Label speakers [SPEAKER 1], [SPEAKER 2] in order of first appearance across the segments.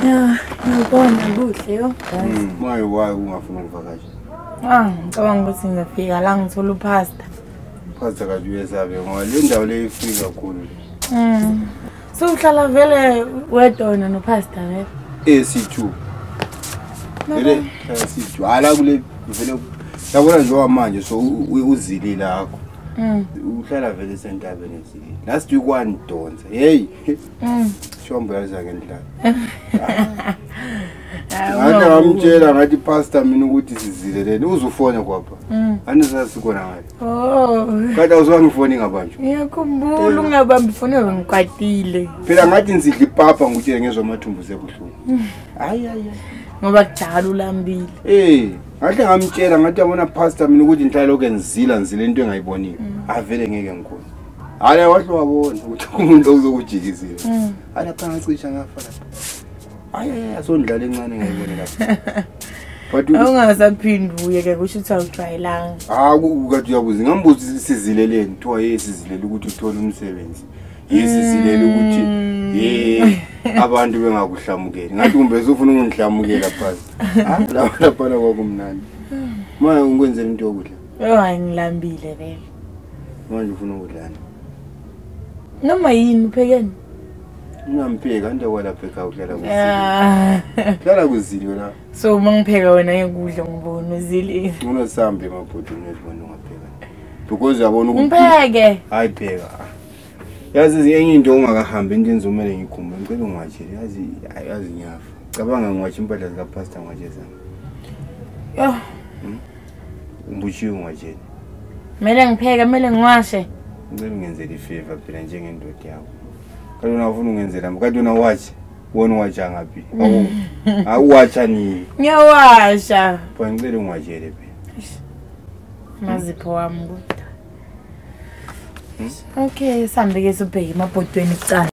[SPEAKER 1] Yeah, ngibona kuhle yo.
[SPEAKER 2] Maye why ungafuna ukuvakasha?
[SPEAKER 1] Ngicabanga ukuthi ngizafika la ngithola upasta.
[SPEAKER 2] Upasta kaje uyesabe ngoba le ndawo le ifika kakhulu.
[SPEAKER 1] So uhlala vele wedwa nopasta vele?
[SPEAKER 2] C2. Vele C2. Ala kule vele yabona nje manje so uzilile akho. Uhlala vele sentabeni ezilile. Last week wanidonsa. Hey. Shombo yaza ngendlala. Ngathi ngamtshela ngathi pastor mina ukuthi sizilelene uzufona kwapha. Anisasikhona ngathi. Kade awuzwangifoni ngabanje.
[SPEAKER 1] Ngiyakhumbula ungabambi ifoni ngikwatile.
[SPEAKER 2] Phela ngathi nsidla ipapa ngutshele ngezwe amathumbu sebuhlungu. Hayi.
[SPEAKER 1] Ngoba kujala ulambile.
[SPEAKER 2] Ngathi ngamtshela ngathi yabona pastor mina ukuthi nhlalo lokho ngizila into engayibonile. Avele ngeke ngikhona. Hayi wahle wabona ukuthi umuntu uzokujikizela. Ala phangacisha ngafa lapha. Asondlala encane ngayibona lapha. But
[SPEAKER 1] ungasaphindi ke kusho ukuthi awujwayelanga.
[SPEAKER 2] Ukade uyabuza ngambuza sizileleni kuthiwa sizilele ukuthi uthole umsebenzi. Sizilele ukuthi abantu bengakuhlamukeli. Ngathi kumbe usufuna ungihlamukela phasi. Lapha kwakumnandi. Manje unkwenzela into yokudla.
[SPEAKER 1] Hayi ngilambile vele.
[SPEAKER 2] Manje ufuna ukudlana.
[SPEAKER 1] Noma yini uphekeni?
[SPEAKER 2] Ngingampheka nje kwalapha ekhaya udlala kuzili. Dlala kuzili wena.
[SPEAKER 1] So uma ngipheka wena ngekudla ngibona uzili.
[SPEAKER 2] Unosambe emabhodini ezibona ungapheka. Because yabona ukuthi
[SPEAKER 1] ngipheke.
[SPEAKER 2] Hayi pheka. Yazi enye into ongakahambi into enzomele ngikhume ngicela ungwatshele yazi nyafa. Cabanga ngwatshe impahla zika pastor ngwatsheza.
[SPEAKER 1] Yo.
[SPEAKER 2] Ngibushiwe ngwatshele.
[SPEAKER 1] Kumele ngipheke, kumele ngiwashe.
[SPEAKER 2] Ngicela ungenzele ifavor phela njengendoda yakho. Kade unafuna ungenzela kade unawatch wona wacha ngapi awuwacha nini
[SPEAKER 1] ngiyawasha
[SPEAKER 2] phela ngicela ungwatshele phela
[SPEAKER 1] mazipho wami kodwa okay sambe ke sobheka emabhodweni kucala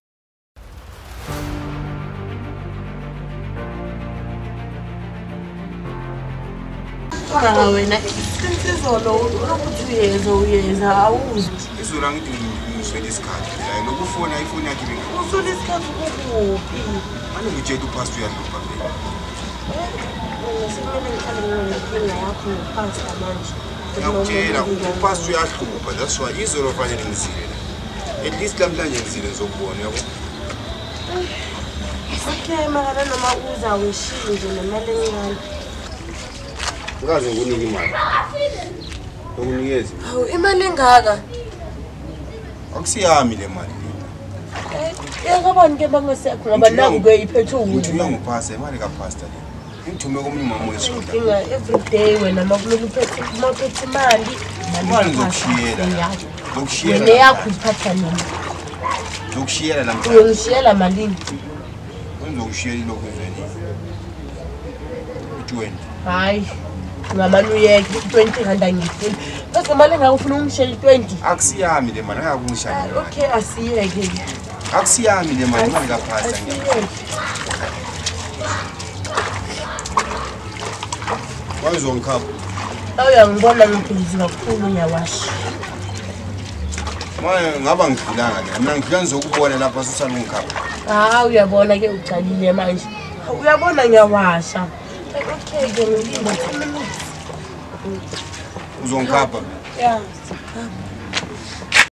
[SPEAKER 1] wena isizolo ukuthi uyeza awuzi
[SPEAKER 2] izolo ngithi ngizwele isikhathi la lokufona ifoni yakhe
[SPEAKER 1] uzule isikhathi kuphi
[SPEAKER 2] manje ngitshela upastor uyadlupa phela
[SPEAKER 1] ngisimele ngikhale nginenkinga yakho nopastor manje
[SPEAKER 2] ngiyakutshela upastor uyadlupa that's why izolo fanele ngizile at least namhlanje ngizile ngizokubona yabo
[SPEAKER 1] okay mara noma uza wishinje nemali encane
[SPEAKER 2] ngaze ngikunike imali ngokunikeza
[SPEAKER 1] imali engaka
[SPEAKER 2] akusiyami le mali
[SPEAKER 1] yakabani ke bangasekho ngoba naku ke iphethe ukuthi
[SPEAKER 2] uyangiphasa imali kaPastor le ngithume komunye umama wesonto
[SPEAKER 1] inga every day wena makuloko uphethe imali
[SPEAKER 2] zokushiyela
[SPEAKER 1] yakho iphatha nini
[SPEAKER 2] zokushiyela namhlanje
[SPEAKER 1] uyongishiyela malini
[SPEAKER 2] ngizokushiyela lokho vele 20
[SPEAKER 1] hayi ngamani uyeke 20 rand angifuni bese imali engaka ufuna ungishiyela 20
[SPEAKER 2] akusiyami le mali akakungishaya
[SPEAKER 1] okay asiyeke
[SPEAKER 2] akusiyami le mali kaPastor wayizongikhapha
[SPEAKER 1] awuyangibona ngibhizi kakhulu ngiyawasha
[SPEAKER 2] manje ngaba ngidlulanga mina ngidlula ngizokubona lapha susalungikhapha
[SPEAKER 1] uyabona ke ucalile manje uyabona ngiyawasha okay ke ngilinde 2 minutes
[SPEAKER 2] uzongikhapha
[SPEAKER 1] yeah